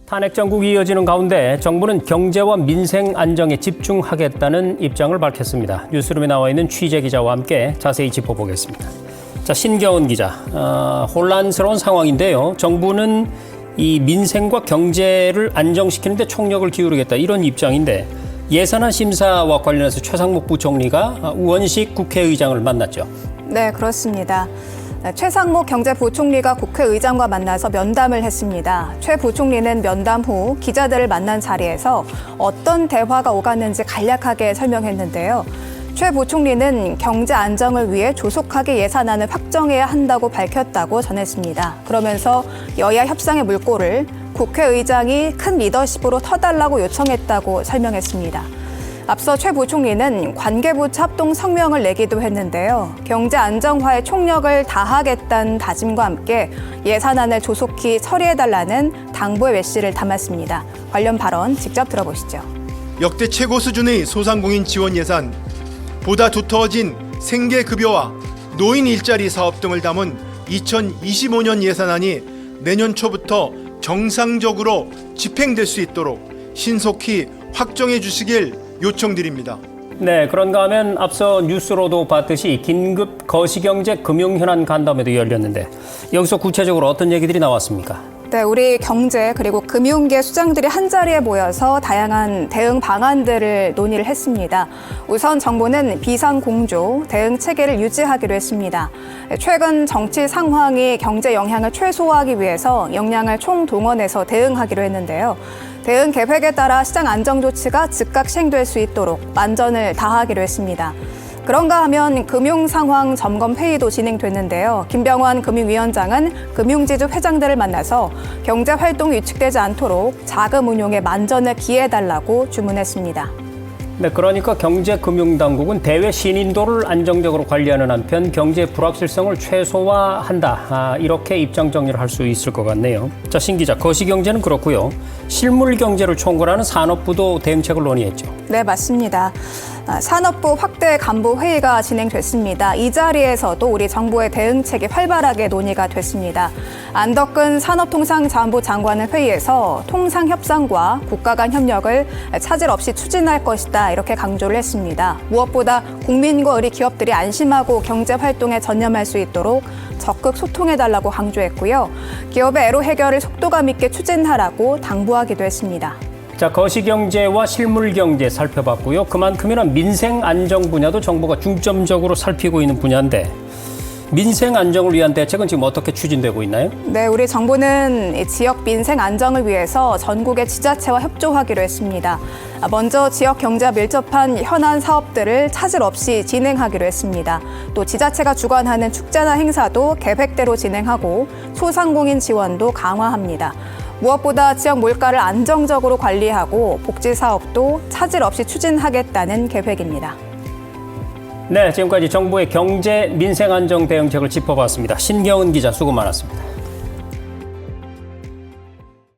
탄핵 정국이 이어지는 가운데 정부는 경제와 민생 안정에 집중하겠다는 입장을 밝혔습니다. 뉴스룸에 나와 있는 취재 기자와 함께 자세히 짚어보겠습니다. 자, 신경은 기자, 혼란스러운 상황인데요. 정부는 이 민생과 경제를 안정시키는 데 총력을 기울이겠다 이런 입장인데 예산안 심사와 관련해서 최상목 부총리가 우원식 국회의장을 만났죠. 네, 그렇습니다. 최상목 경제부총리가 국회의장과 만나서 면담을 했습니다. 최 부총리는 면담 후 기자들을 만난 자리에서 어떤 대화가 오갔는지 간략하게 설명했는데요. 최 부총리는 경제 안정을 위해 조속하게 예산안을 확정해야 한다고 밝혔다고 전했습니다. 그러면서 여야 협상의 물꼬를 국회의장이 큰 리더십으로 터달라고 요청했다고 설명했습니다. 앞서 최 부총리는 관계부처 합동 성명을 내기도 했는데요. 경제 안정화에 총력을 다하겠다는 다짐과 함께 예산안을 조속히 처리해달라는 당부의 메시지를 담았습니다. 관련 발언 직접 들어보시죠. 역대 최고 수준의 소상공인 지원 예산, 보다 두터워진 생계급여와 노인 일자리 사업 등을 담은 2025년 예산안이 내년 초부터 정상적으로 집행될 수 있도록 신속히 확정해 주시길 요청드립니다. 네, 그런가 하면 앞서 뉴스로도 봤듯이 긴급 거시경제 금융현안 간담회도 열렸는데 여기서 구체적으로 어떤 얘기들이 나왔습니까? 네, 우리 경제 그리고 금융계 수장들이 한자리에 모여서 다양한 대응 방안들을 논의를 했습니다. 우선 정부는 비상공조 대응 체계를 유지하기로 했습니다. 최근 정치 상황이 경제 영향을 최소화하기 위해서 역량을 총동원해서 대응하기로 했는데요. 대응 계획에 따라 시장 안정 조치가 즉각 시행될 수 있도록 만전을 다하기로 했습니다. 그런가 하면 금융상황 점검 회의도 진행됐는데요. 김병환 금융위원장은 금융지주 회장들을 만나서 경제활동이 위축되지 않도록 자금 운용에 만전을 기해달라고 주문했습니다. 네, 그러니까 경제금융당국은 대외 신인도를 안정적으로 관리하는 한편 경제 불확실성을 최소화한다. 이렇게 입장 정리를 할 수 있을 것 같네요. 자, 신 기자, 거시경제는 그렇고요. 실물경제를 총괄하는 산업부도 대응책을 논의했죠. 네, 맞습니다. 산업부 확대 간부 회의가 진행됐습니다. 이 자리에서도 우리 정부의 대응책이 활발하게 논의가 됐습니다. 안덕근 산업통상자원부 장관은 회의에서 통상협상과 국가 간 협력을 차질 없이 추진할 것이다 이렇게 강조를 했습니다. 무엇보다 국민과 우리 기업들이 안심하고 경제활동에 전념할 수 있도록 적극 소통해달라고 강조했고요. 기업의 애로 해결을 속도감 있게 추진하라고 당부하기도 했습니다. 자, 거시경제와 실물경제 살펴봤고요. 그만큼이나 민생 안정 분야도 정부가 중점적으로 살피고 있는 분야인데 민생 안정을 위한 대책은 지금 어떻게 추진되고 있나요? 네, 우리 정부는 지역 민생 안정을 위해서 전국의 지자체와 협조하기로 했습니다. 먼저 지역 경제와 밀접한 현안 사업들을 차질 없이 진행하기로 했습니다. 또 지자체가 주관하는 축제나 행사도 계획대로 진행하고 소상공인 지원도 강화합니다. 무엇보다 지역 물가를 안정적으로 관리하고 복지 사업도 차질 없이 추진하겠다는 계획입니다. 네, 지금까지 정부의 경제 민생 안정 대응책을 짚어봤습니다. 신경은 기자 수고 많았습니다.